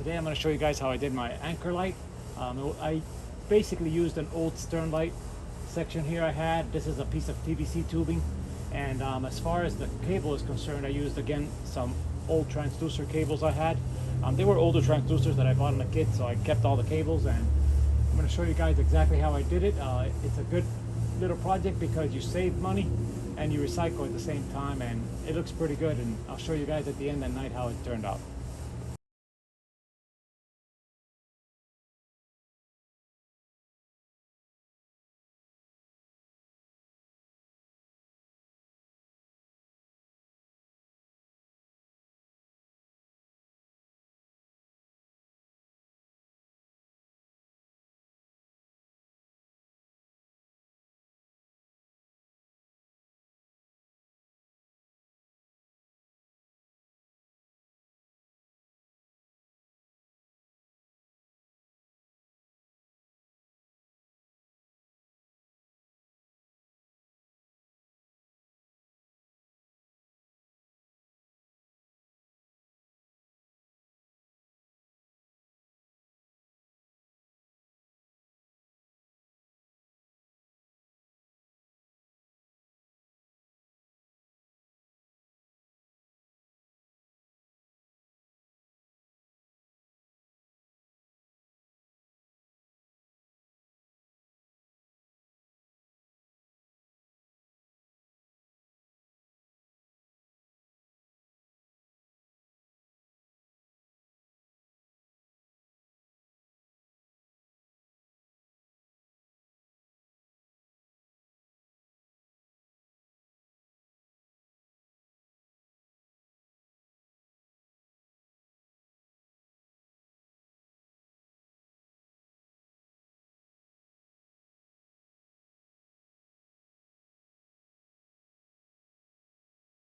Today I'm going to show you guys how I did my anchor light. I basically used an old stern light section here I had. This is a piece of PVC tubing, and as far as the cable is concerned, I used again some old transducer cables I had. They were older transducers that I bought in a kit, so I kept all the cables, and I'm going to show you guys exactly how I did it. It's a good little project because you save money and you recycle at the same time, and it looks pretty good, and I'll show you guys at the end of the night how it turned out.